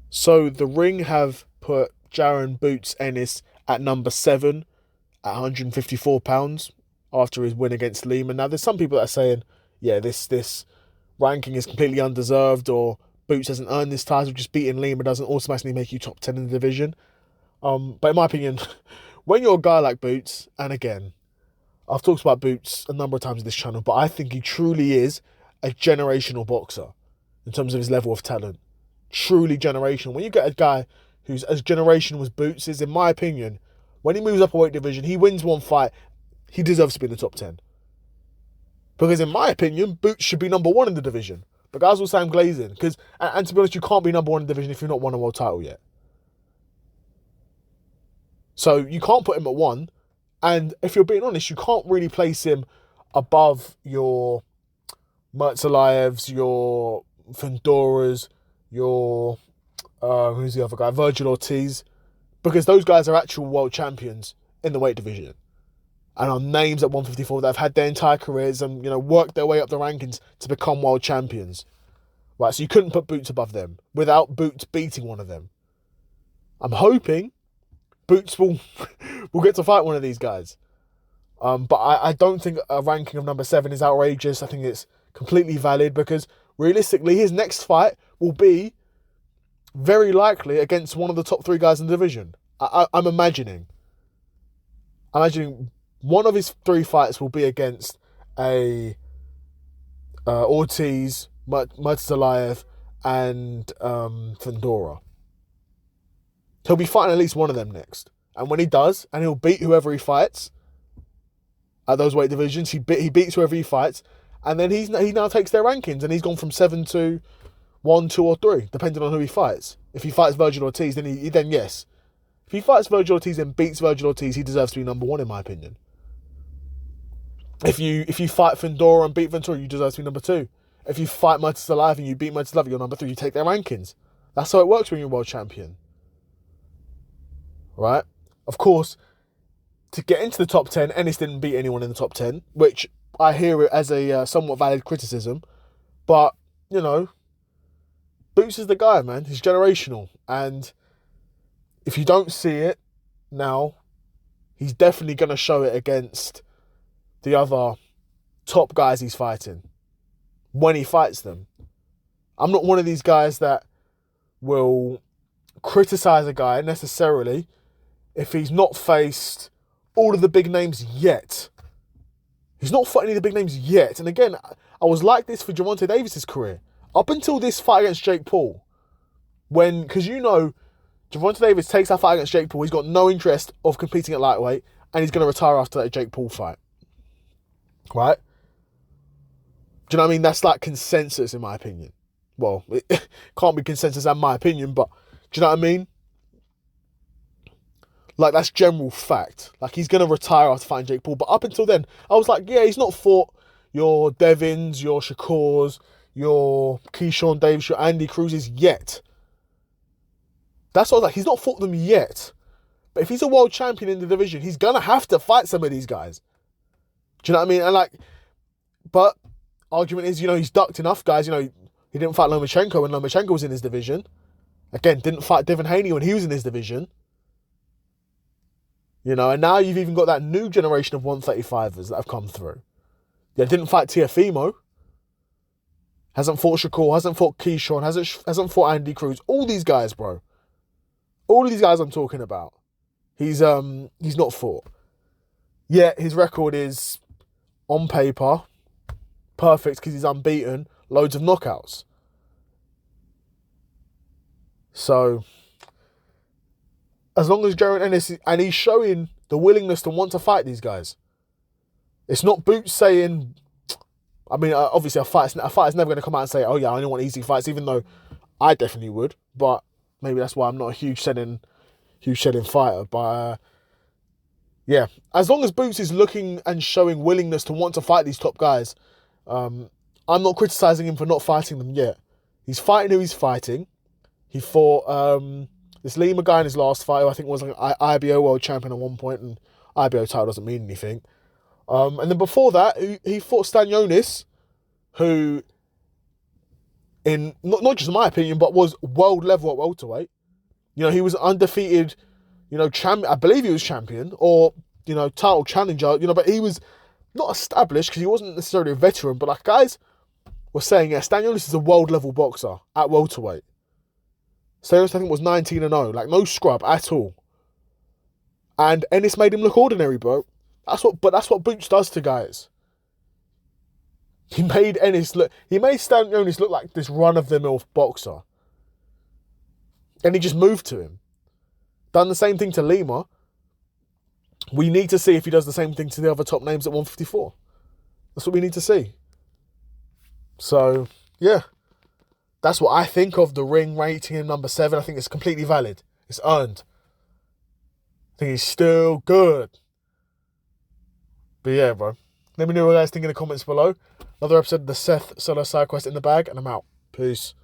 So the Ring have put Jaron Boots Ennis at number 7 at £154 after his win against Lehman. Now, there's some people that are saying, yeah, this ranking is completely undeserved, or Boots hasn't earned this title. Just beating Lehman doesn't automatically make you top 10 in the division. But in my opinion, when you're a guy like Boots, and again, I've talked about Boots a number of times in this channel, but I think he truly is a generational boxer in terms of his level of talent. Truly generational. When you get a guy who's as generational as Boots is, in my opinion, when he moves up a weight division, he wins one fight, he deserves to be in the top 10. Because in my opinion, Boots should be number 1 in the division. But guys will say I'm glazing. And to be honest, you can't be number 1 in the division if you've not won a world title yet. So you can't put him at 1. And if you're being honest, you can't really place him above your Mertzaliyevs, your Fendoras, your who's the other guy? Virgil Ortiz. Because those guys are actual world champions in the weight division. And are names at 154 that have had their entire careers and, worked their way up the rankings to become world champions. Right, so you couldn't put Boots above them without Boots beating one of them. I'm hoping Boots will get to fight one of these guys. But I don't think a ranking of number 7 is outrageous. I think it's completely valid because realistically, his next fight will be very likely against one of the top 3 guys in the division. I'm imagining one of his 3 fights will be against a Ortiz, Mertzaliyev, and Fendora. He'll be fighting at least one of them next. And when he does, and he'll beat whoever he fights at those weight divisions, he beats whoever he fights, and then he now takes their rankings, and he's gone from 7 to 1, 2, or 3, depending on who he fights. If he fights Virgil Ortiz, then yes. If he fights Virgil Ortiz and beats Virgil Ortiz, he deserves to be number 1, in my opinion. If you fight Fendora and beat Ventura, you deserve to be number 2. If you fight Mertzaliyev and you beat Mertzaliyev, you're number 3. You take their rankings. That's how it works when you're world champion. Right? Of course, to get into the top 10, Ennis didn't beat anyone in the top 10, which I hear it as a somewhat valid criticism. But, Boots is the guy, man. He's generational. And if you don't see it now, he's definitely going to show it against the other top guys he's fighting when he fights them. I'm not one of these guys that will criticize a guy necessarily if he's not faced all of the big names yet. He's not fought any of the big names yet. And again, I was like this for Gervonta Davis's career. Up until this fight against Jake Paul. Because Gervonta Davis takes that fight against Jake Paul, he's got no interest of competing at lightweight, and he's going to retire after that Jake Paul fight. Right? Do you know what I mean? That's like consensus in my opinion. Well, it can't be consensus in my opinion, but do you know what I mean? Like, that's general fact. Like, he's going to retire after fighting Jake Paul. But up until then, I was like, yeah, he's not fought your Devins, your Shakurs, your Keyshawn Davis, your Andy Cruzes yet. That's what I was like. He's not fought them yet. But if he's a world champion in the division, he's going to have to fight some of these guys. Do you know what I mean? And but argument is, he's ducked enough guys. He didn't fight Lomachenko when Lomachenko was in his division. Again, didn't fight Devin Haney when he was in his division. And now you've even got that new generation of 135ers that have come through. Yeah, didn't fight Tiafimo. Hasn't fought Shakur, hasn't fought Keyshawn, hasn't fought Andy Cruz. All these guys, bro. All of these guys I'm talking about. He's not fought. Yeah, his record is, on paper, perfect because he's unbeaten. Loads of knockouts. So, as long as Jaron Ennis, and he's showing the willingness to want to fight these guys. It's not Boots saying, obviously a fighter's never going to come out and say, oh yeah, I only want easy fights, even though I definitely would. But maybe that's why I'm not a huge selling fighter. But yeah, as long as Boots is looking and showing willingness to want to fight these top guys, I'm not criticising him for not fighting them yet. He's fighting who he's fighting. He fought this Lima guy in his last fight, who I think was like an IBO world champion at one point, and IBO title doesn't mean anything. And then before that, he fought Stanionis, who in, not just my opinion, but was world level at welterweight. You know, he was undefeated, you know, I believe he was champion or, you know, title challenger, you know, but he was not established because he wasn't necessarily a veteran, but like guys were saying, yeah, Stanionis is a world level boxer at welterweight. Stanionis, I think, was 19-0, like no scrub at all. And Ennis made him look ordinary, bro. That's what Boots does to guys. He made Stanionis look like this run-of-the-mill boxer. And he just moved to him. Done the same thing to Lima. We need to see if he does the same thing to the other top names at 154. That's what we need to see. So, yeah. That's what I think of the Ring rating him number 7. I think it's completely valid. It's earned. I think he's still good. But yeah, bro. Let me know what you guys think in the comments below. Another episode of the Seth Solo Side Quest in the bag, and I'm out. Peace.